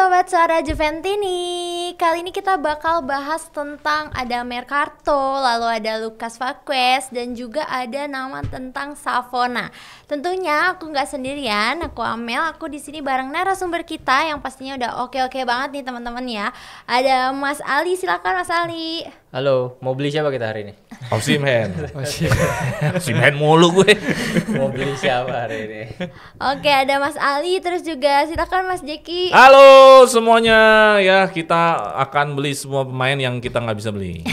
Sobat Suara Juventini, kali ini kita bakal bahas tentang ada Mercato, lalu ada Lucas Vazquez, dan juga ada nama tentang Savona. Tentunya aku nggak sendirian, aku Amel, aku di sini bareng narasumber kita yang pastinya udah oke-oke banget nih teman-teman ya. Ada Mas Ali, silakan Mas Ali. Halo, mau beli siapa kita hari ini? Osimhen. Osimhen mulu gue. Mau beli siapa hari ini? Oke, ada Mas Ali, terus juga silakan Mas Jeki. Halo semuanya, ya kita akan beli semua pemain yang kita nggak bisa beli.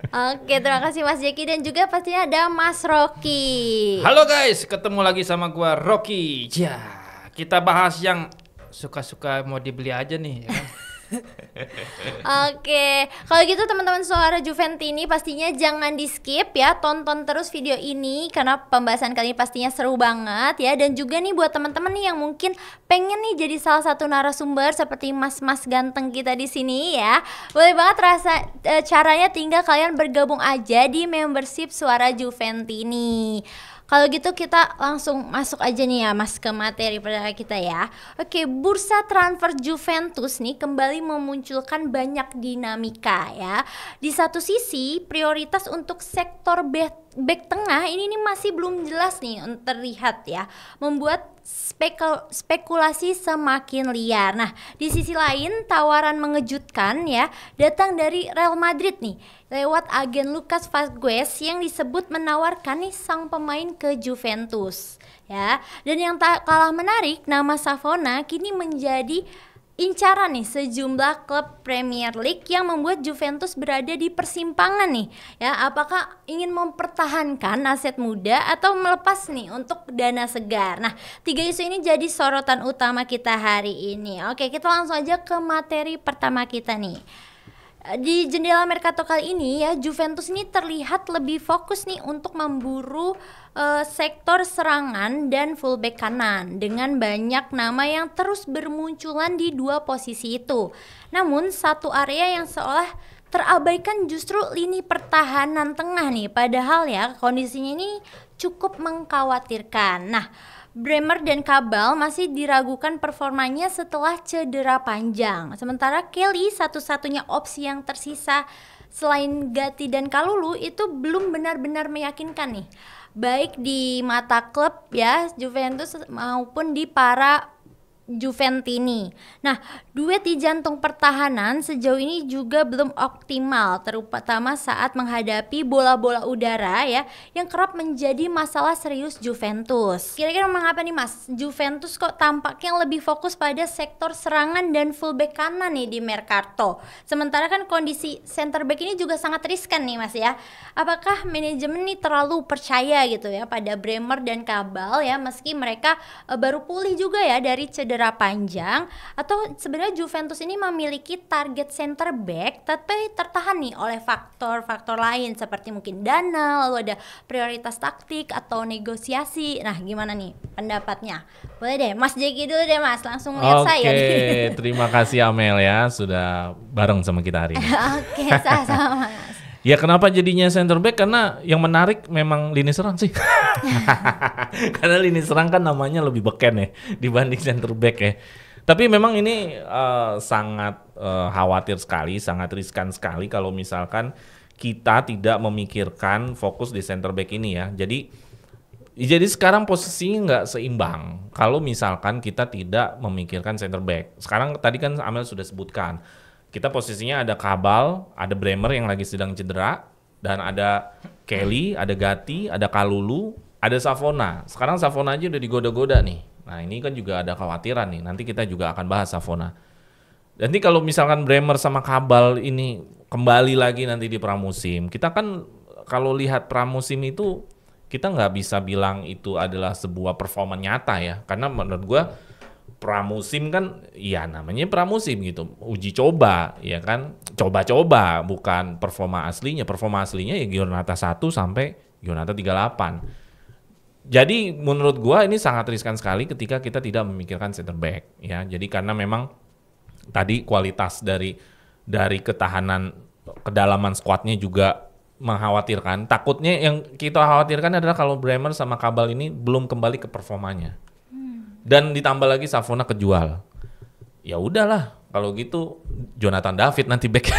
Oke, terima kasih Mas Jeki dan juga pastinya ada Mas Rocky. Halo guys, ketemu lagi sama gua Rocky. Ya, kita bahas yang suka-suka mau dibeli aja nih, ya kan? Oke, kalau gitu teman-teman Suara Juventini pastinya jangan di skip ya, tonton terus video ini karena pembahasan kali ini pastinya seru banget ya. Dan juga nih buat teman-teman nih yang mungkin pengen nih jadi salah satu narasumber seperti mas-mas ganteng kita di sini ya, boleh banget caranya tinggal kalian bergabung aja di membership Suara Juventini. Kalau gitu kita langsung masuk aja nih ya Mas ke materi perdana kita ya. Oke, bursa transfer Juventus nih kembali memunculkan banyak dinamika ya. Di satu sisi prioritas untuk sektor back tengah ini masih belum jelas nih terlihat ya, membuat spekulasi semakin liar. Nah, di sisi lain tawaran mengejutkan ya datang dari Real Madrid nih lewat agen Lucas Vazquez yang disebut menawarkan nih sang pemain ke Juventus ya. Dan yang tak kalah menarik, nama Savona kini menjadi incaran nih sejumlah klub Premier League yang membuat Juventus berada di persimpangan nih ya, apakah ingin mempertahankan aset muda atau melepas nih untuk dana segar. Nah, tiga isu ini jadi sorotan utama kita hari ini. Oke, kita langsung aja ke materi pertama kita nih. Di jendela Mercato kali ini ya, Juventus ini terlihat lebih fokus nih untuk memburu sektor serangan dan fullback kanan dengan banyak nama yang terus bermunculan di dua posisi itu. Namun satu area yang seolah terabaikan justru lini pertahanan tengah nih, padahal ya kondisinya ini cukup mengkhawatirkan. Nah, Bremer dan Cabal masih diragukan performanya setelah cedera panjang. Sementara Kelly satu-satunya opsi yang tersisa selain Gatti dan Kalulu itu belum benar-benar meyakinkan nih, baik di mata klub ya Juventus maupun di para Juventini. Nah, duet di jantung pertahanan sejauh ini juga belum optimal, terutama saat menghadapi bola-bola udara ya yang kerap menjadi masalah serius Juventus. Kira-kira mengapa nih Mas, Juventus kok tampaknya lebih fokus pada sektor serangan dan fullback kanan nih di Mercato, sementara kan kondisi center back ini juga sangat riskan nih Mas ya. Apakah manajemen nih terlalu percaya gitu ya pada Bremer dan Cabal ya, meski mereka baru pulih juga ya dari cedera panjang, atau sebenarnya Juventus ini memiliki target center back tapi tertahan nih oleh faktor-faktor lain seperti mungkin dana, lalu ada prioritas taktik atau negosiasi. Nah, gimana nih pendapatnya? Boleh deh Mas Jeki dulu deh Mas, langsung lihat saya. Oke, terima kasih Amel ya sudah bareng sama kita hari ini. Oke, sama-sama Mas. Ya kenapa jadinya center back? Karena yang menarik memang lini serang sih. Karena lini serang kan namanya lebih beken ya dibanding center back ya. Tapi memang ini sangat khawatir sekali, sangat riskan sekali kalau misalkan kita tidak memikirkan fokus di center back ini ya. Jadi sekarang posisinya nggak seimbang kalau misalkan kita tidak memikirkan center back. Sekarang tadi kan Amel sudah sebutkan, kita posisinya ada Cabal, ada Bremer yang lagi sedang cedera, dan ada Kelly, ada Gatti, ada Kalulu, ada Savona. Sekarang Savona aja udah digoda-goda nih. Nah ini kan juga ada khawatiran nih, nanti kita juga akan bahas Savona. Nanti kalau misalkan Bremer sama Cabal ini kembali lagi nanti di pramusim, kita kan kalau lihat pramusim itu, kita nggak bisa bilang itu adalah sebuah performa nyata ya. Karena menurut gue, pramusim kan ya namanya pramusim gitu, uji coba ya kan, coba-coba bukan performa aslinya. Performa aslinya ya Giornata 1 sampai Giornata 38. Jadi menurut gua ini sangat riskan sekali ketika kita tidak memikirkan center back ya. Jadi karena memang tadi kualitas dari ketahanan kedalaman skuadnya juga mengkhawatirkan. Takutnya yang kita khawatirkan adalah kalau Bremer sama Cabal ini belum kembali ke performanya. Dan ditambah lagi Savona kejual. Ya udahlah, kalau gitu Jonathan David nanti back.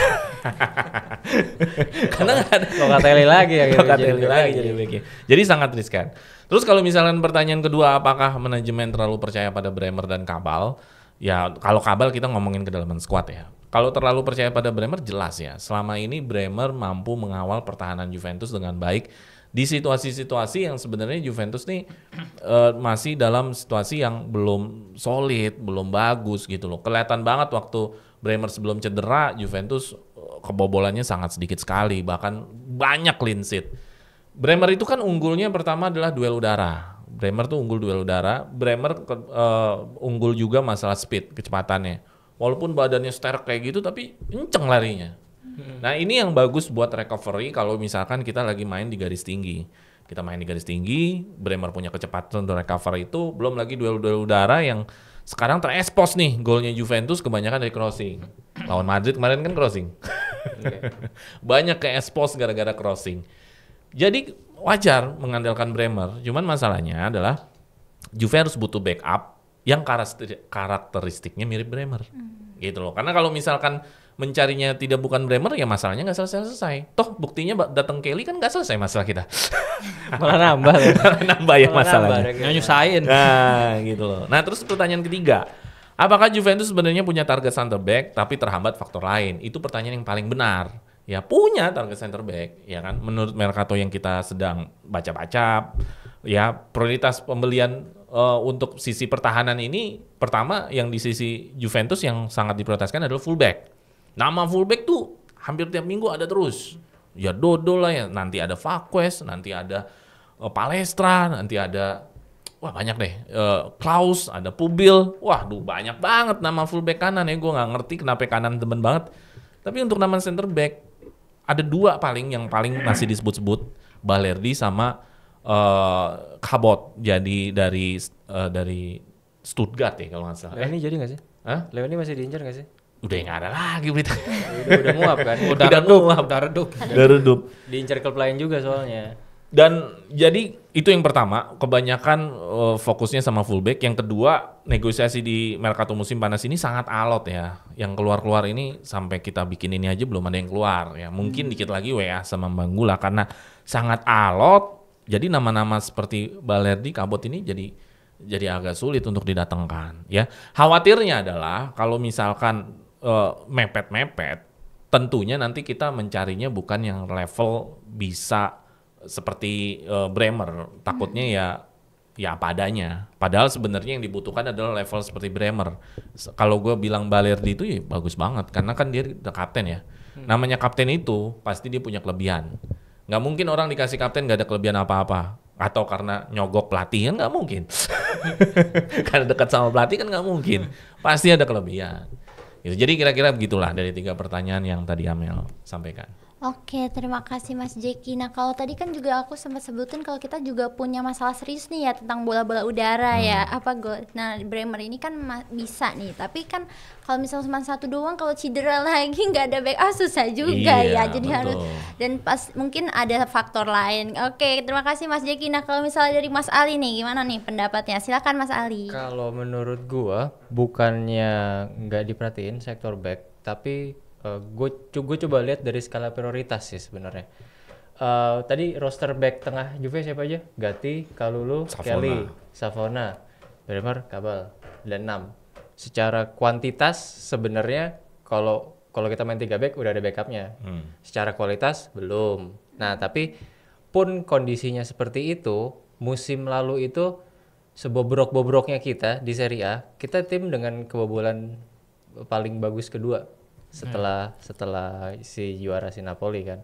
Karena nggak ada Locatelli lagi ya gitu. Locatelli lagi jadi backnya. Jadi sangat riskan. Terus kalau misalkan pertanyaan kedua, apakah manajemen terlalu percaya pada Bremer dan Kabal? Ya kalau Kabal kita ngomongin kedalaman squad ya. Kalau terlalu percaya pada Bremer jelas ya. Selama ini Bremer mampu mengawal pertahanan Juventus dengan baik di situasi-situasi yang sebenarnya Juventus nih masih dalam situasi yang belum solid, belum bagus gitu loh. Kelihatan banget waktu Bremer sebelum cedera, Juventus kebobolannya sangat sedikit sekali, bahkan banyak clean sheet. Bremer itu kan unggulnya pertama adalah duel udara. Bremer tuh unggul duel udara. Bremer unggul juga masalah speed, kecepatannya. Walaupun badannya sterk kayak gitu, tapi kenceng larinya. Nah ini yang bagus buat recovery kalau misalkan kita lagi main di garis tinggi. Kita main di garis tinggi, Bremer punya kecepatan untuk recover itu, belum lagi duel-duel udara yang sekarang terekspos nih, golnya Juventus kebanyakan dari crossing. Lawan Madrid kemarin kan crossing. Banyak ke-expose gara-gara crossing. Jadi wajar mengandalkan Bremer, cuman masalahnya adalah Juve harus butuh backup yang karakteristiknya mirip Bremer. Gitu loh. Karena kalau misalkan mencarinya tidak bukan Bremer ya masalahnya nggak selesai. Toh buktinya datang Kelly kan nggak selesai masalah kita. Malah nambah. Nambah ya masalahnya. Nyusahin. Nah gitu loh. Nah terus pertanyaan ketiga, apakah Juventus sebenarnya punya target center back tapi terhambat faktor lain? Itu pertanyaan yang paling benar. Ya punya target center back, ya kan? Menurut Mercato yang kita sedang baca-baca, ya prioritas pembelian untuk sisi pertahanan ini pertama yang di sisi Juventus yang sangat diprioritaskan adalah fullback. Nama fullback tuh hampir tiap minggu ada terus. Ya Dodo lah ya, nanti ada Vaquez, nanti ada Palestra, nanti ada banyak deh. Klaus, ada Pubil. Banyak banget nama fullback kanan ya. Gue nggak ngerti kenapa kanan temen banget. Tapi untuk nama center back ada dua yang paling masih disebut-sebut, Balerdi sama Cabot. Jadi dari Stuttgart ya kalau nggak salah. Leoni jadi nggak sih? Hah? Leoni masih diincar nggak sih? Udah nggak ada lagi berita. Udah nguap kan? Udah redup. Udah redup. Diincar klub lain juga soalnya. Dan jadi itu yang pertama, kebanyakan fokusnya sama fullback. Yang kedua, negosiasi di Mercato musim panas ini sangat alot ya. Yang keluar-keluar ini sampai kita bikin ini aja belum ada yang keluar ya. Mungkin dikit lagi WA sama Manggula karena sangat alot. Jadi nama-nama seperti Balerdi, Cabot ini jadi agak sulit untuk didatangkan ya. Khawatirnya adalah kalau misalkan mepet-mepet, tentunya nanti kita mencarinya bukan yang level bisa seperti Bremer. Takutnya ya apa adanya. Padahal sebenarnya yang dibutuhkan adalah level seperti Bremer. Kalau gue bilang Balerdi itu ya bagus banget karena kan dia udah kapten ya. Namanya kapten itu pasti dia punya kelebihan. Nggak mungkin orang dikasih kapten nggak ada kelebihan apa-apa. Atau karena nyogok pelatih kan nggak mungkin. Karena dekat sama pelatih kan nggak mungkin. Pasti ada kelebihan. Gitu. Jadi kira-kira begitulah dari 3 pertanyaan yang tadi Amel sampaikan. Oke, terima kasih Mas Jeki. Nah, kalau tadi kan juga aku sempat sebutin kalau kita juga punya masalah serius nih ya tentang bola-bola udara ya. Nah, Bremer ini kan bisa nih, tapi kan kalau misalnya cuma satu doang, kalau cedera lagi nggak ada backup susah juga ya. Jadi betul. harus dan pas mungkin ada faktor lain. Oke, terima kasih Mas Jeki. Nah, kalau misalnya dari Mas Ali nih, gimana nih pendapatnya? Silakan Mas Ali. Kalau menurut gua bukannya nggak diperhatiin sektor back, tapi gue coba lihat dari skala prioritas sih sebenarnya. Tadi roster back tengah Juve siapa aja? Gatti, Kalulu, Kelly, Savona, Bremer, Cabal, dan 6. Secara kuantitas sebenarnya kalau kita main 3 back udah ada backupnya. Secara kualitas belum. Nah tapi pun kondisinya seperti itu, musim lalu itu sebobrok-bobroknya kita di Serie A, kita tim dengan kebobolan paling bagus kedua setelah si juara si Napoli kan.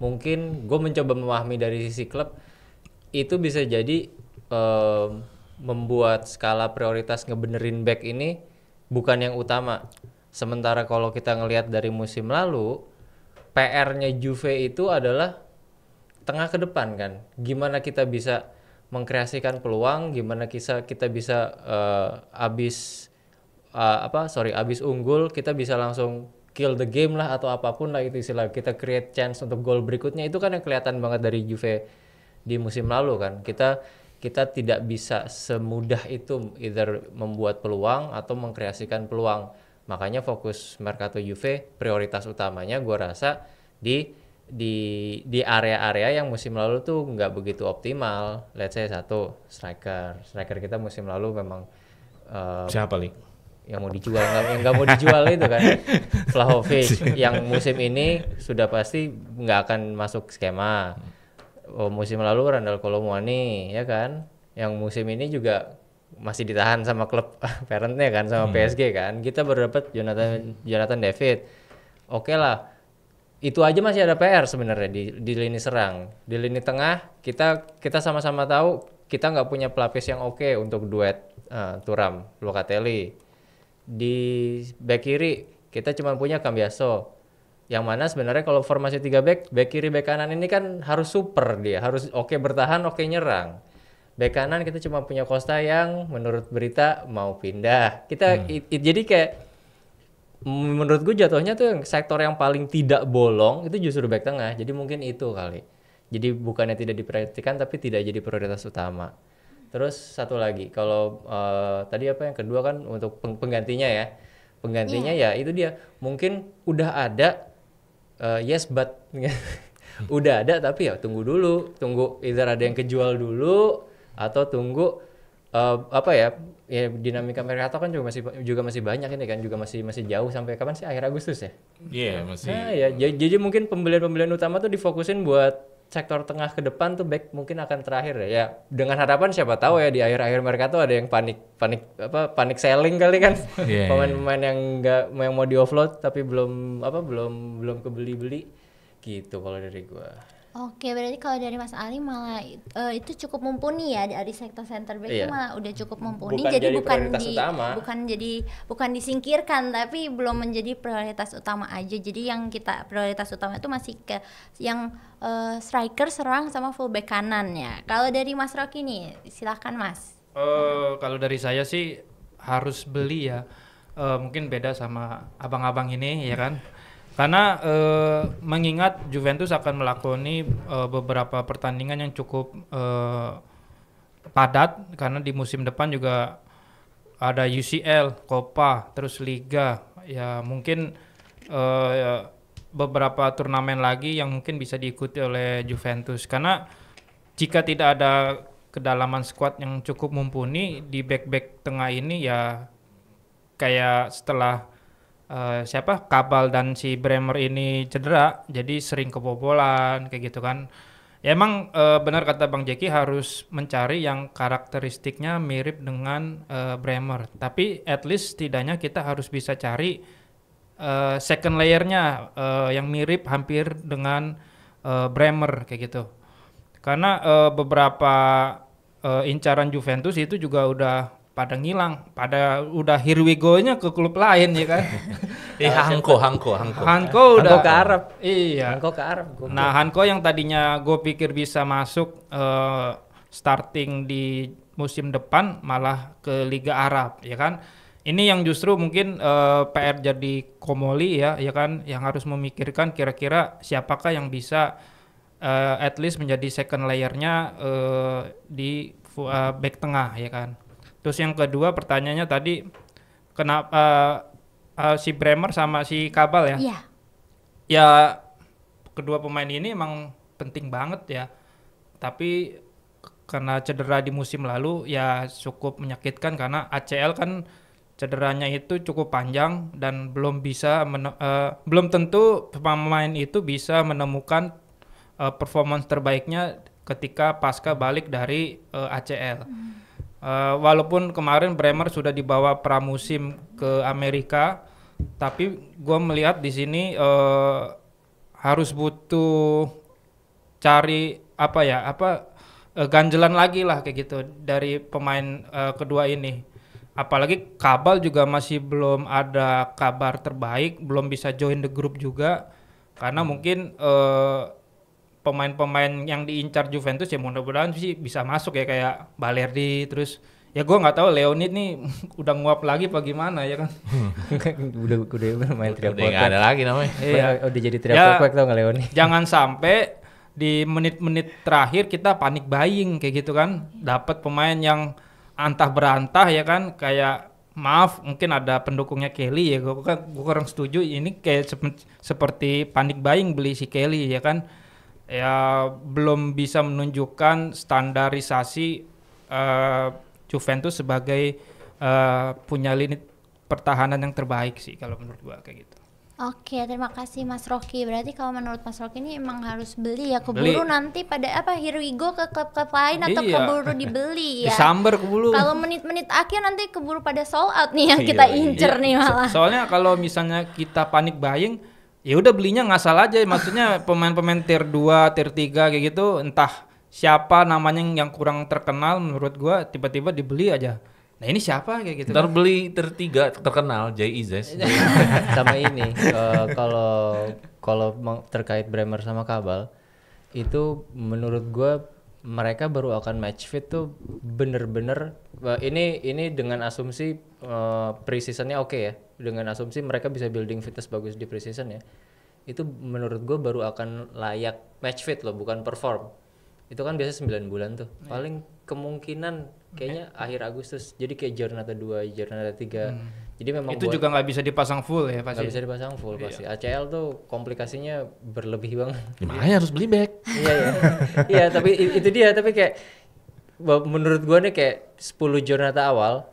Mungkin gue mencoba memahami dari sisi klub itu bisa jadi membuat skala prioritas ngebenerin back ini bukan yang utama. Sementara kalau kita ngelihat dari musim lalu, PR-nya Juve itu adalah tengah ke depan kan. Gimana kita bisa mengkreasikan peluang, gimana kita bisa abis unggul kita bisa langsung kill the game lah atau apapun lah itu istilah, kita create chance untuk gol berikutnya. Itu kan yang kelihatan banget dari Juve di musim lalu kan. Kita kita tidak bisa semudah itu either membuat peluang atau mengkreasikan peluang. Makanya fokus Mercato Juve prioritas utamanya gue rasa di area-area yang musim lalu tuh nggak begitu optimal. Let's say satu striker kita musim lalu memang Siapa Lik? yang mau dijual yang nggak mau dijual itu kan Vlahovic yang musim ini sudah pasti nggak akan masuk skema. Musim lalu Randal Kolo Muani ya kan, yang musim ini juga masih ditahan sama klub parentnya kan, sama PSG kan. Kita baru dapat Jonathan David. Oke lah, itu aja masih ada PR sebenarnya di lini serang. Di lini tengah kita sama-sama tahu kita nggak punya pelapis yang oke untuk duet Thuram Locatelli. Di back kiri kita cuma punya Cambiaso, yang mana sebenarnya kalau formasi 3 back kiri back kanan ini kan harus super, dia harus oke bertahan, oke nyerang. Back kanan kita cuma punya Costa yang menurut berita mau pindah. Jadi kayak menurut gue jatuhnya tuh sektor yang paling tidak bolong itu justru back tengah. Jadi mungkin itu kali. Jadi bukannya tidak diperhatikan tapi tidak jadi prioritas utama. Terus satu lagi, kalau tadi apa yang kedua kan untuk penggantinya ya. Penggantinya ya itu dia. Mungkin udah ada yes but udah ada tapi ya tunggu dulu. Tunggu either ada yang kejual dulu atau tunggu apa ya dinamika Mercato kan juga masih banyak ini kan, juga masih jauh sampai kapan sih, akhir Agustus ya? Iya, masih. Nah, ya jadi mungkin pembelian utama tuh difokusin buat sektor tengah ke depan tuh back mungkin akan terakhir ya dengan harapan siapa tahu ya di akhir Mercato ada yang panik selling kali kan. Pemain-pemain yang mau di offload tapi belum kebeli gitu kalau dari gua. Oke, berarti kalau dari Mas Ali malah itu cukup mumpuni ya dari sektor center back itu malah udah cukup mumpuni. Jadi bukan disingkirkan tapi belum menjadi prioritas utama aja. Jadi yang kita prioritas utama itu masih ke yang striker, serang sama fullback kanan ya. Kalau dari Mas Rocky nih, silakan Mas. Kalau dari saya sih harus beli ya. Mungkin beda sama abang-abang ini ya kan. Karena mengingat Juventus akan melakoni beberapa pertandingan yang cukup padat, karena di musim depan juga ada UCL, Copa, terus Liga, ya mungkin beberapa turnamen lagi yang mungkin bisa diikuti oleh Juventus. Karena jika tidak ada kedalaman skuad yang cukup mumpuni di back-back tengah ini ya kayak setelah Kabal dan si Bremer ini cedera, jadi sering kebobolan kayak gitu kan. Ya emang benar kata Bang Jeki, harus mencari yang karakteristiknya mirip dengan Bremer. Tapi at least setidaknya kita harus bisa cari second layernya yang mirip hampir dengan Bremer kayak gitu. Karena beberapa incaran Juventus itu juga udah pada ngilang, udah here we go-nya ke klub lain ya kan. Hanko udah ke Arab. Iya. Hanko ke Arab. Nah, Hanko yang tadinya gue pikir bisa masuk starting di musim depan malah ke Liga Arab ya kan. Ini yang justru mungkin PR jadi Komoli ya kan, yang harus memikirkan kira-kira siapakah yang bisa at least menjadi second layernya di back tengah ya kan. Terus yang kedua pertanyaannya tadi kenapa si Bremer sama si Kabal ya? Iya. Ya kedua pemain ini emang penting banget ya. Tapi karena cedera di musim lalu ya cukup menyakitkan, karena ACL kan cederanya itu cukup panjang dan belum tentu pemain itu bisa menemukan performance terbaiknya ketika pasca balik dari ACL. Walaupun kemarin Bremer sudah dibawa pramusim ke Amerika, tapi gue melihat di sini harus butuh cari ganjelan lagi lah kayak gitu dari pemain kedua ini. Apalagi Kabal juga masih belum ada kabar terbaik, belum bisa join the group juga, karena mungkin pemain-pemain yang diincar Juventus ya mudah-mudahan sih bisa masuk ya, kayak Balerdi. Terus ya gue nggak tahu Leonid nih udah nguap lagi apa gimana ya kan. udah main trial udah nggak ada lagi namanya. Udah jadi trial tau nggak Leonid. Jangan sampai di menit-menit terakhir kita panik buying kayak gitu kan, dapat pemain yang antah berantah ya kan, kayak maaf mungkin ada pendukungnya Kelly ya, gue kurang setuju ini kayak seperti panik buying beli si Kelly ya kan, ya belum bisa menunjukkan standarisasi Juventus sebagai punya lini pertahanan yang terbaik sih kalau menurut gua kayak gitu. Oke, terima kasih Mas Rocky. Berarti kalau menurut Mas Rocky ini emang harus beli ya, keburu nanti pada here we go ke klub-klub lain atau keburu dibeli ya. Disamber keburu. Kalau menit-menit akhir nanti keburu pada sold out nih yang kita incer nih malah. Soalnya kalau misalnya kita panik buying, ya udah belinya ngasal aja. Maksudnya pemain-pemain tier 2, tier 3 kayak gitu, entah siapa namanya yang kurang terkenal menurut gua tiba-tiba dibeli aja. Nah ini siapa kayak gitu? Ntar beli tertiga terkenal J.I.Z. Sama ini kalau terkait Bremer sama Kabal itu menurut gua mereka baru akan match fit tuh bener-bener ini dengan asumsi pre-seasonnya oke ya, dengan asumsi mereka bisa building fitness bagus di pre-season ya, itu menurut gua baru akan layak match fit loh, bukan perform. Itu kan biasa 9 bulan tuh, paling kemungkinan kayaknya akhir Agustus, jadi kayak Giornata 2, Giornata 3. Jadi memang itu juga nggak bisa dipasang full ya pasti. Nggak bisa dipasang full pasti. ACL tuh komplikasinya berlebih banget. Makanya harus beli back. Iya ya. Iya tapi itu dia, tapi kayak menurut gua nih kayak 10 Giornata awal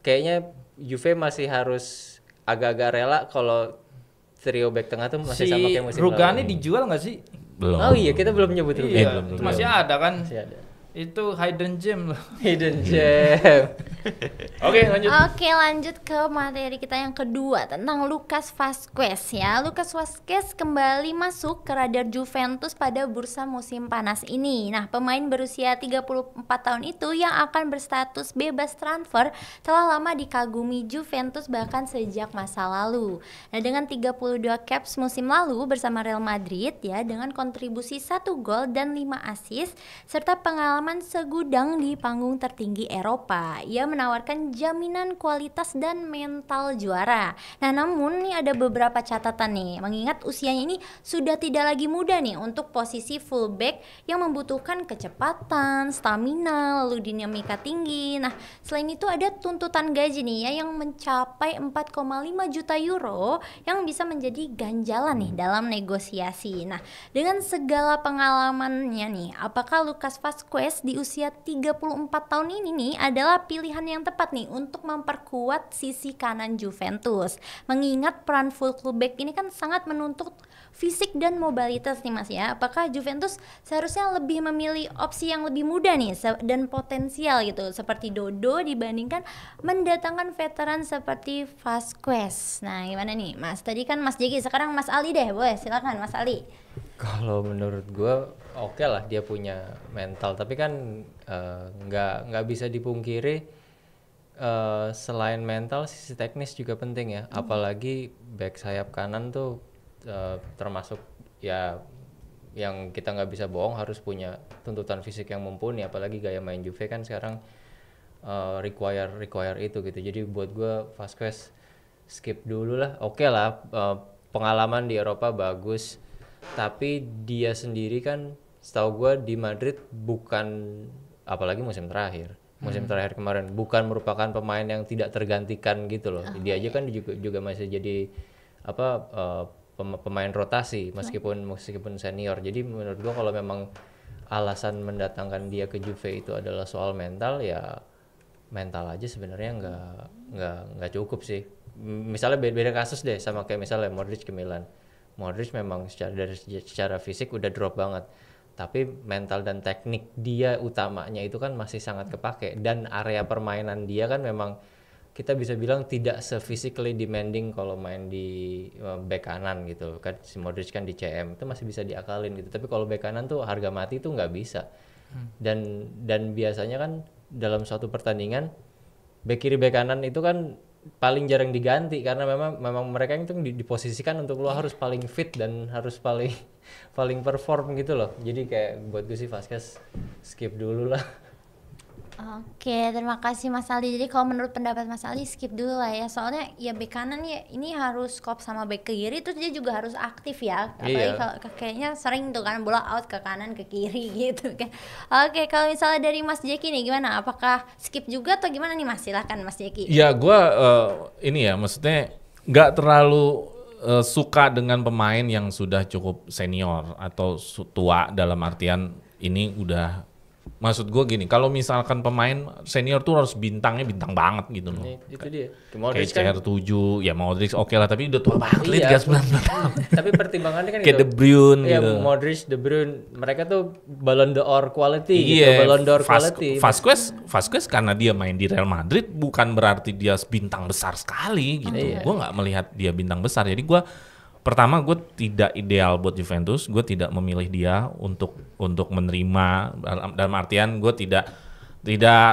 kayaknya Juve masih harus agak-agak rela kalau trio back tengah tuh masih sama kayak musim lalu. Rugani dijual nggak sih? Belum. Oh iya, kita belum nyebut Rugani. Iya, masih ada kan? Masih ada. Itu hidden gem loh. Hidden gem. Oke, lanjut ke materi kita yang kedua tentang Lucas Vazquez ya. Lucas Vazquez kembali masuk ke radar Juventus pada bursa musim panas ini. Nah, pemain berusia 34 tahun itu yang akan berstatus bebas transfer telah lama dikagumi Juventus bahkan sejak masa lalu. Nah, dengan 32 caps musim lalu bersama Real Madrid ya, dengan kontribusi 1 gol dan 5 assist serta pengalaman segudang di panggung tertinggi Eropa, ia menawarkan jaminan kualitas dan mental juara. Nah, namun nih ada beberapa catatan nih, mengingat usianya ini sudah tidak lagi muda nih untuk posisi fullback yang membutuhkan kecepatan, stamina, lalu dinamika tinggi. Nah, selain itu ada tuntutan gaji nih ya yang mencapai 4,5 juta euro yang bisa menjadi ganjalan nih dalam negosiasi. Nah, dengan segala pengalamannya nih, apakah Lucas Vazquez di usia 34 tahun ini nih adalah pilihan yang tepat nih untuk memperkuat sisi kanan Juventus? Mengingat peran full fullback ini kan sangat menuntut fisik dan mobilitas nih Mas ya. Apakah Juventus seharusnya lebih memilih opsi yang lebih muda nih dan potensial gitu seperti Dodo dibandingkan mendatangkan veteran seperti Vazquez? Nah, gimana nih Mas? Tadi kan Mas Jeki, sekarang Mas Ali deh, boleh silakan Mas Ali. Kalau menurut gue oke lah dia punya mental, tapi kan nggak bisa dipungkiri selain mental sisi teknis juga penting ya. Apalagi back sayap kanan tuh termasuk ya yang kita nggak bisa bohong harus punya tuntutan fisik yang mumpuni, apalagi gaya main Juve kan sekarang require itu gitu. Jadi buat gue Vazquez skip dulu lah. Oke lah, pengalaman di Eropa bagus. Tapi dia sendiri kan setahu gue di Madrid bukan, apalagi musim terakhir kemarin bukan merupakan pemain yang tidak tergantikan gitu loh. Dia aja kan juga masih jadi pemain rotasi meskipun senior. Jadi menurut gue kalau memang alasan mendatangkan dia ke Juve itu adalah soal mental, ya mental aja sebenarnya nggak cukup sih. Misalnya beda kasus deh sama kayak misalnya Modric ke Milan. Modric memang secara fisik udah drop banget, tapi mental dan teknik dia utamanya itu kan masih sangat kepake, dan area permainan dia kan memang kita bisa bilang tidak se-physically demanding kalau main di back kanan gitu kan. Si Modric kan di CM itu masih bisa diakalin gitu, tapi kalau back kanan tuh harga mati tuh nggak bisa. Dan biasanya kan dalam suatu pertandingan back kiri back kanan itu kan paling jarang diganti karena memang mereka itu diposisikan untuk lo harus paling fit dan harus paling perform gitu loh. Jadi kayak buat gue sih Vazquez skip dulu lah. Oke, terima kasih Mas Aldi. Jadi kalau menurut pendapat Mas Aldi skip dulu lah ya. Soalnya ya bek kanan ya ini harus kop sama bek ke kiri, terus dia juga harus aktif ya. Apalagi Iya. kalau kayaknya sering tuh kan bola out ke kanan ke kiri gitu kan. Oke, kalau misalnya dari Mas Jeki nih gimana? Apakah skip juga atau gimana nih Mas? Silahkan Mas Jeki. Ya gua ini ya maksudnya nggak terlalu suka dengan pemain yang sudah cukup senior atau tua dalam artian ini udah maksud gue gini, kalau misalkan pemain senior tuh harus bintangnya bintang banget gitu loh. Itu dia. Kayak CR7, ya Modric oke lah, tapi udah tua banget Iya. 39 tahun. Tapi pertimbangannya kan Kayak itu. De Bruyne Iya, gitu. Modric, De Bruyne, mereka tuh Ballon d'Or quality gitu, Iya, Ballon d'Or quality. Vasquez karena dia main di Real Madrid bukan berarti dia bintang besar sekali gitu. Iya. Gue nggak melihat dia bintang besar. Jadi gue pertama gue tidak ideal buat Juventus. Gue tidak memilih dia untuk menerima dalam artian gue tidak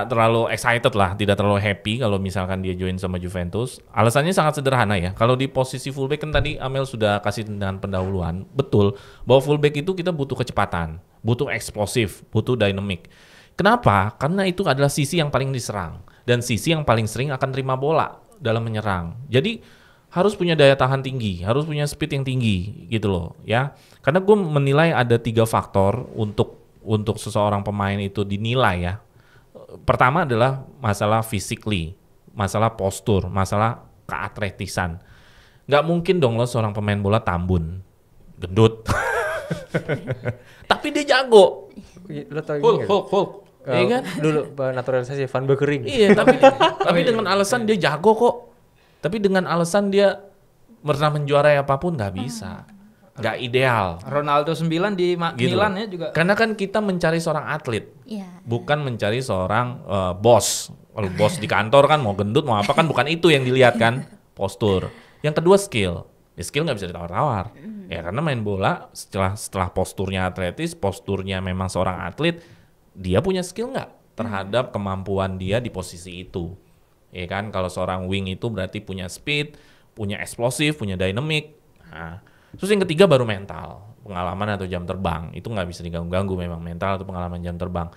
terlalu excited lah, tidak terlalu happy kalau misalkan dia join sama Juventus. Alasannya sangat sederhana ya. Kalau di posisi fullback kan tadi Amel sudah kasih dengan pendahuluan, betul bahwa fullback itu kita butuh kecepatan, butuh eksplosif, butuh dynamic. Kenapa? Karena itu adalah sisi yang paling diserang dan sisi yang paling sering akan terima bola dalam menyerang. Jadi harus punya daya tahan tinggi, harus punya speed yang tinggi gitu loh ya. Karena gue menilai ada 3 faktor untuk seseorang pemain itu dinilai ya. Pertama adalah masalah physically, masalah postur, masalah keatletisan. Nggak mungkin dong lo seorang pemain bola tambun, gendut. Tapi dia jago. Lo tau ini nggak? Hulk. Iya kan? Dulu naturalisasi Van Beekering. Iya, tapi dengan alasan dia jago kok. Tapi dengan alasan dia pernah menjuarai apapun nggak bisa. Nggak ideal. Ronaldo 9 di Gitu. Milan ya juga. Karena kan kita mencari seorang atlet, Iya. bukan mencari seorang bos. Kalau bos di kantor kan mau gendut mau apa kan bukan itu yang dilihat kan, postur. Yang kedua skill. Ya, skill nggak bisa ditawar-tawar. Ya karena main bola setelah posturnya atletis, posturnya memang seorang atlet, dia punya skill nggak terhadap kemampuan dia di posisi itu. Ya kan kalau seorang wing itu berarti punya speed, punya eksplosif, punya dynamic. Nah, terus yang ketiga baru mental, pengalaman atau jam terbang. Itu nggak bisa diganggu-ganggu memang mental atau pengalaman jam terbang.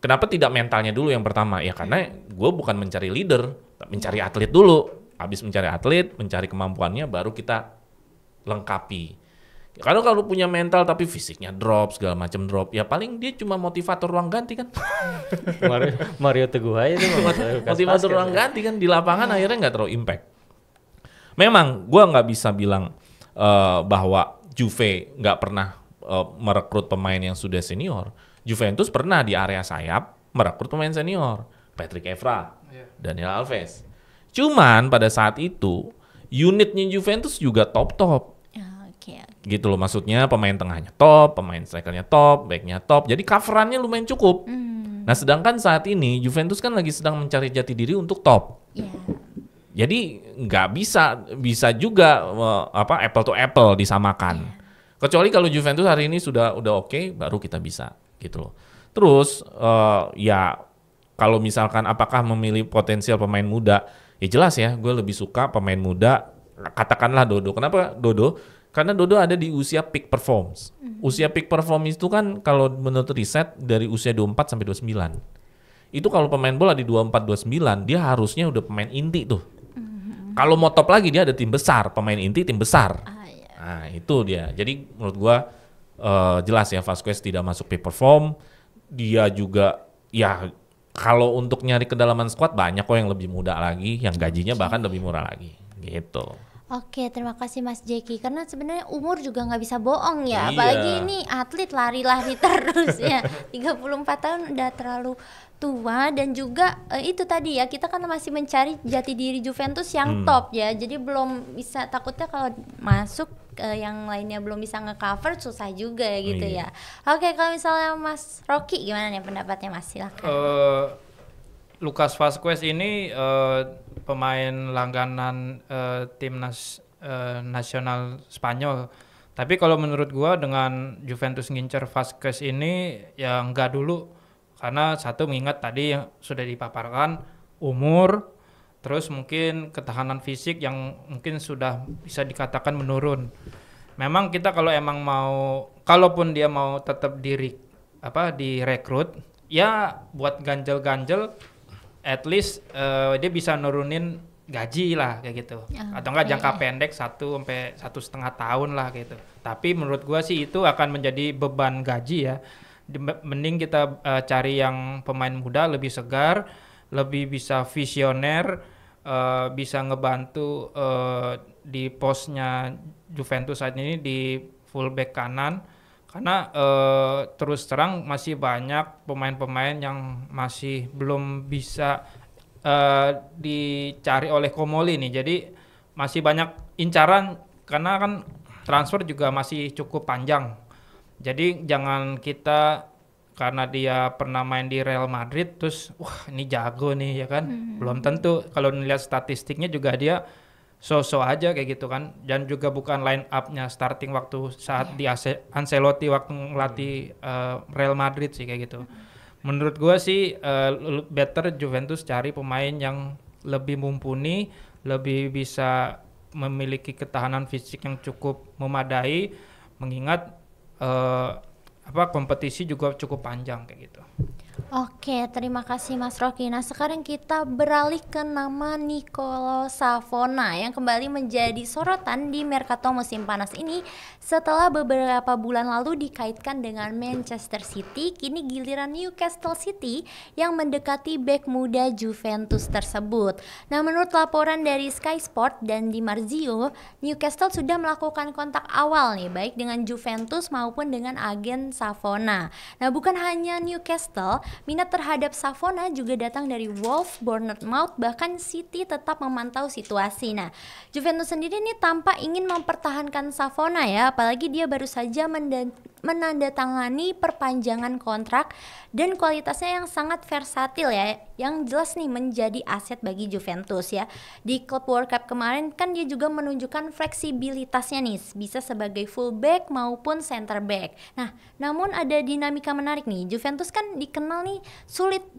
Kenapa tidak mentalnya dulu yang pertama? Ya karena gue bukan mencari leader, mencari atlet dulu. Habis mencari atlet, mencari kemampuannya baru kita lengkapi. Kalau punya mental tapi fisiknya drop, segala macam drop, ya paling dia cuma motivator ruang ganti kan. Mario Teguh aja tuh Motivator ruang ganti kan di lapangan akhirnya nggak terlalu impact. Memang gue nggak bisa bilang bahwa Juve nggak pernah merekrut pemain yang sudah senior. Juventus pernah di area sayap merekrut pemain senior, Patrick Evra, Daniel Alves. Cuman pada saat itu unitnya Juventus juga top. Oke. Gitu loh, maksudnya pemain tengahnya top, pemain strikernya top, backnya top, jadi coverannya lumayan cukup. Nah sedangkan saat ini Juventus kan lagi sedang mencari jati diri untuk top. Iya. Jadi nggak bisa juga apple to apple disamakan. Kecuali kalau Juventus hari ini sudah oke, baru kita bisa gitu loh. Terus ya kalau misalkan apakah memilih potensial pemain muda, ya jelas ya, gue lebih suka pemain muda. Katakanlah Dodo. Kenapa Dodo? Karena Dodo ada di usia peak performance. Usia peak performance itu kan kalau menurut riset dari usia 24 sampai 29. Itu kalau pemain bola di 24-29 dia harusnya udah pemain inti tuh. Kalau mau top lagi dia ada tim besar, pemain inti tim besar. Iya. Nah itu dia. Jadi menurut gua jelas ya Vasquez tidak masuk peak perform. Dia juga ya kalau untuk nyari kedalaman squad banyak kok yang lebih muda lagi, yang gajinya bahkan lebih murah lagi gitu. Oke, terima kasih Mas Jeki. Karena sebenarnya umur juga nggak bisa bohong ya. Iya. Apalagi ini atlet lari-lari terus ya. 34 tahun udah terlalu tua dan juga itu tadi ya kita kan masih mencari jati diri Juventus yang top ya. Jadi belum bisa, takutnya kalau masuk yang lainnya belum bisa nge-cover susah juga gitu ya. Oke, kalau misalnya Mas Rocky gimana nih pendapatnya Mas? Silakan. Lucas Vazquez ini pemain langganan timnas nasional Spanyol. Tapi kalau menurut gua dengan Juventus ngincer Vazquez ini ya enggak dulu, karena satu mengingat tadi yang sudah dipaparkan umur, terus mungkin ketahanan fisik yang mungkin sudah bisa dikatakan menurun. Memang kita kalau emang mau, kalaupun dia mau tetap direkrut, ya buat ganjel-ganjel at least dia bisa nurunin gaji lah kayak gitu. Atau enggak jangka pendek 1 sampai 1,5 tahun lah gitu. Tapi menurut gua sih itu akan menjadi beban gaji ya. Mending kita cari yang pemain muda lebih segar, lebih bisa visioner, bisa ngebantu di posnya Juventus saat ini di fullback kanan. Karena terus terang masih banyak pemain-pemain yang masih belum bisa dicari oleh Comoli nih. Jadi masih banyak incaran karena kan transfer juga masih cukup panjang. Jadi jangan kita karena dia pernah main di Real Madrid terus wah ini jago nih ya kan. Belum tentu. Kalau melihat statistiknya juga dia so-so aja kayak gitu kan. Dan juga bukan line up-nya starting waktu saat di Ancelotti waktu ngelatih Real Madrid sih kayak gitu. Menurut gue sih better Juventus cari pemain yang lebih mumpuni, lebih bisa memiliki ketahanan fisik yang cukup memadai, mengingat kompetisi juga cukup panjang kayak gitu. Oke, terima kasih Mas Rocky. Nah, sekarang kita beralih ke nama Nicolo Savona yang kembali menjadi sorotan di Mercato musim panas ini setelah beberapa bulan lalu dikaitkan dengan Manchester City. Kini giliran Newcastle City yang mendekati bek muda Juventus tersebut. Nah, menurut laporan dari Sky Sport dan Di Marzio, Newcastle sudah melakukan kontak awal nih, baik dengan Juventus maupun dengan agen Savona. Nah, bukan hanya Newcastle, minat terhadap Savona juga datang dari Wolves, Bournemouth, bahkan City tetap memantau situasi. Nah, Juventus sendiri ini tampak ingin mempertahankan Savona ya, apalagi dia baru saja menandatangani perpanjangan kontrak dan kualitasnya yang sangat versatil ya, yang jelas nih menjadi aset bagi Juventus ya. Di Club World Cup kemarin kan dia juga menunjukkan fleksibilitasnya nih, bisa sebagai fullback maupun center back. Nah, namun ada dinamika menarik nih. Juventus kan dikenal nih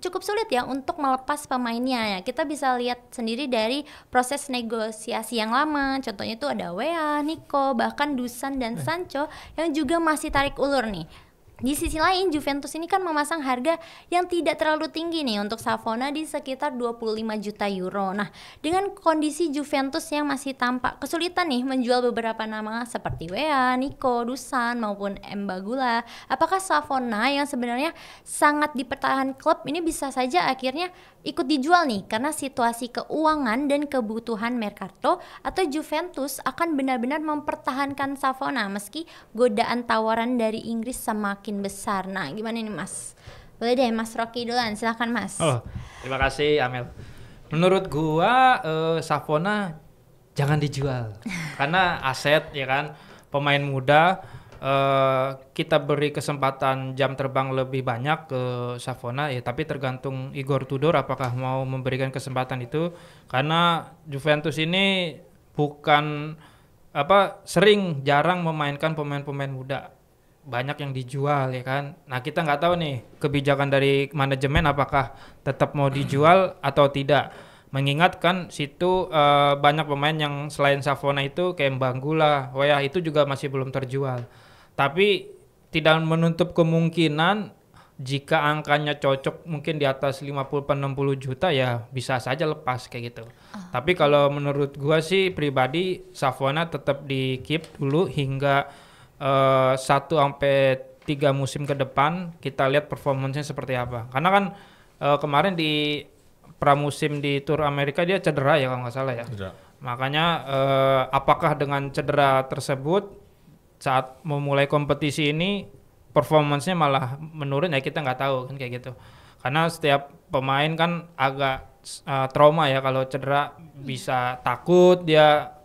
cukup sulit ya untuk melepas pemainnya ya. Kita bisa lihat sendiri dari proses negosiasi yang lama. Contohnya itu ada Weah, Nico, bahkan Dusan dan Sancho yang juga masih tarik ulur nih. Di sisi lain, Juventus ini kan memasang harga yang tidak terlalu tinggi nih untuk Savona di sekitar 25 juta euro. Nah, dengan kondisi Juventus yang masih tampak kesulitan nih menjual beberapa nama seperti Weah, Nico, Dusan maupun Mbagula, apakah Savona yang sebenarnya sangat dipertahankan klub ini bisa saja akhirnya ikut dijual nih karena situasi keuangan dan kebutuhan Mercato, atau Juventus akan benar-benar mempertahankan Savona meski godaan tawaran dari Inggris semakin besar? Nah, gimana nih Mas? Boleh deh Mas Rocky duluan, silakan Mas. Oh, terima kasih Amel. Menurut gua Savona jangan dijual karena aset ya kan, pemain muda. Kita beri kesempatan jam terbang lebih banyak ke Savona ya, tapi tergantung Igor Tudor apakah mau memberikan kesempatan itu, karena Juventus ini jarang memainkan pemain-pemain muda, banyak yang dijual ya kan. Nah, kita nggak tahu nih kebijakan dari manajemen apakah tetap mau dijual atau tidak, mengingat kan situ banyak pemain yang selain Savona itu kayak Mbangula, Weah itu juga masih belum terjual. Tapi tidak menutup kemungkinan jika angkanya cocok mungkin di atas 50-60 juta ya bisa saja lepas kayak gitu. Tapi kalau menurut gua sih pribadi Savona tetap di keep dulu hingga 1-3 musim ke depan, kita lihat performanya seperti apa. Karena kan kemarin di pramusim di Tour Amerika dia cedera ya kalau nggak salah ya. Makanya apakah dengan cedera tersebut saat memulai kompetisi ini performance-nya malah menurun ya, kita nggak tahu kan kayak gitu. Karena setiap pemain kan agak trauma ya kalau cedera, bisa takut dia,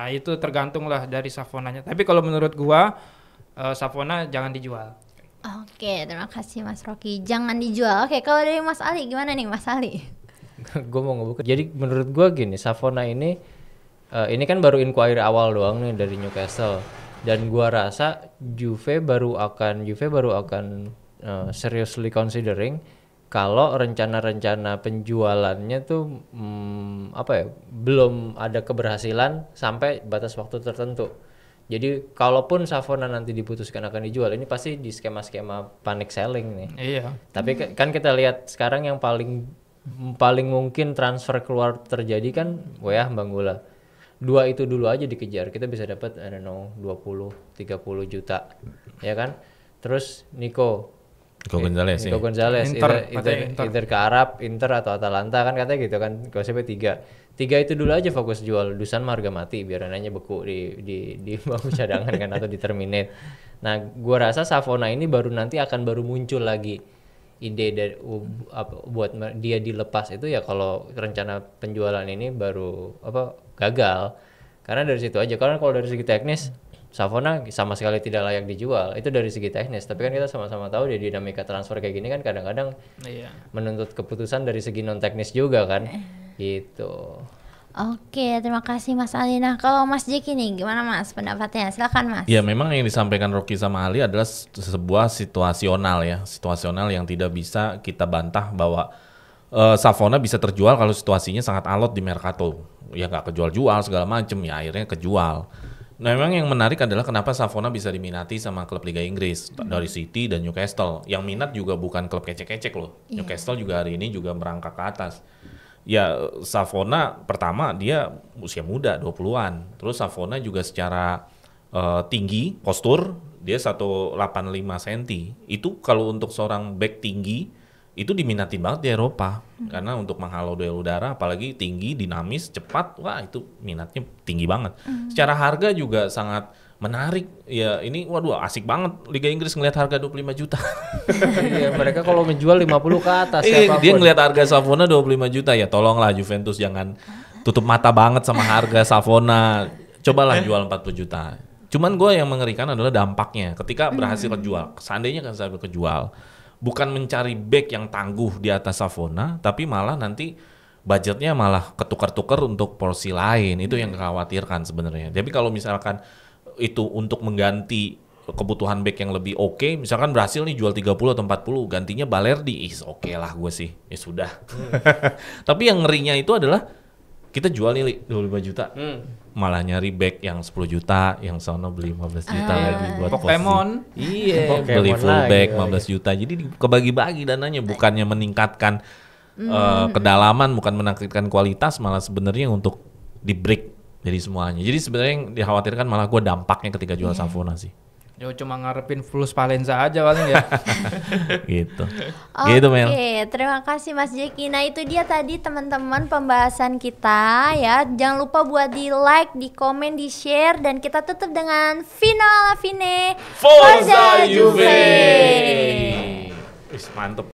itu tergantung lah dari Savonanya. Tapi kalau menurut gua Savona jangan dijual. Oke, terima kasih Mas Rocky. Jangan dijual. Oke, kalau dari Mas Ali gimana nih Mas Ali? Gue mau ngebuka. Jadi menurut gue gini, Savona ini kan baru inquiry awal doang nih dari Newcastle, dan gue rasa Juve baru akan seriously considering kalau rencana-rencana penjualannya tuh belum ada keberhasilan sampai batas waktu tertentu. Jadi kalaupun Savona nanti diputuskan akan dijual, ini pasti di skema-skema panic selling nih. Iya. Tapi kan kita lihat sekarang yang paling mungkin transfer keluar terjadi kan Weah Banggula. 2 itu dulu aja dikejar, kita bisa dapat 20 30 juta. Ya kan? Terus Nico Gonzalez ya. Nico Gonzalez Inter, katanya Inter. either ke Arab, Inter atau Atalanta kan katanya gitu kan. Gosipnya 3 itu dulu aja fokus jual. Dusan mah harga mati biar nanya beku di bangku cadangan kan atau di terminate. Nah, gua rasa Savona ini nanti akan muncul lagi ide dari buat dia dilepas itu ya kalau rencana penjualan ini baru gagal. Karena dari situ aja. Karena kalau dari segi teknis Savona sama sekali tidak layak dijual. Itu dari segi teknis. Tapi kan kita sama-sama tahu di dinamika transfer kayak gini kan kadang-kadang Iya. menuntut keputusan dari segi non teknis juga kan. Gitu. Oke, terima kasih Mas Ali. Nah, kalau Mas Jeki nih, gimana Mas pendapatnya? Silakan Mas. Ya memang yang disampaikan Rocky sama Ali adalah sebuah situasional ya. Situasional yang tidak bisa kita bantah bahwa Savona bisa terjual kalau situasinya sangat alot di Mercato. Ya nggak kejual-jual segala macem ya akhirnya kejual. Nah memang yang menarik adalah kenapa Savona bisa diminati sama klub Liga Inggris dari City dan Newcastle. Yang minat juga bukan klub kecek-kecek loh. Newcastle juga hari ini juga merangkak ke atas. Ya Savona pertama dia usia muda 20-an. Terus Savona juga secara tinggi, postur dia 185 cm. Itu kalau untuk seorang back tinggi itu diminatin banget di Eropa. Karena untuk menghalau duel udara apalagi tinggi, dinamis, cepat, wah itu minatnya tinggi banget. Secara harga juga sangat menarik. Ya ini waduh asik banget Liga Inggris ngelihat harga 25 juta. Iya, mereka kalau menjual 50 ke atas Dia ngelihat harga Savona 25 juta ya tolonglah Juventus jangan tutup mata banget sama harga Savona. Cobalah jual 40 juta. Cuman gue yang mengerikan adalah dampaknya ketika berhasil kejual. Seandainya kan saya kejual, bukan mencari back yang tangguh di atas Savona, tapi malah nanti budgetnya malah ketukar-tukar untuk porsi lain. Itu yang dikhawatirkan sebenarnya. Tapi kalau misalkan itu untuk mengganti kebutuhan back yang lebih oke, misalkan berhasil nih jual 30 atau 40, gantinya Balerdi, oke lah gue sih, ya sudah. Tapi yang ngerinya itu adalah kita jual nih 25 juta, malah nyari back yang 10 juta, yang sono beli 15 juta lagi buat Pokemon. posisi. Iya, Pokemon beli full lagi, back 15 juta. Jadi kebagi-bagi dananya, bukannya meningkatkan kedalaman, bukan meningkatkan kualitas, malah sebenarnya untuk di break jadi semuanya. Jadi sebenarnya yang dikhawatirkan malah gue dampaknya ketika jual Savona sih. Ya cuma ngarepin Fulus Palenza aja paling ya. Gitu. Gitu Mel. Oke, terima kasih Mas Jeki. Nah itu dia tadi teman-teman pembahasan kita ya. Jangan lupa buat di like, di komen, di share. Dan kita tutup dengan Vino alla fine Forza Juve. Wis mantep.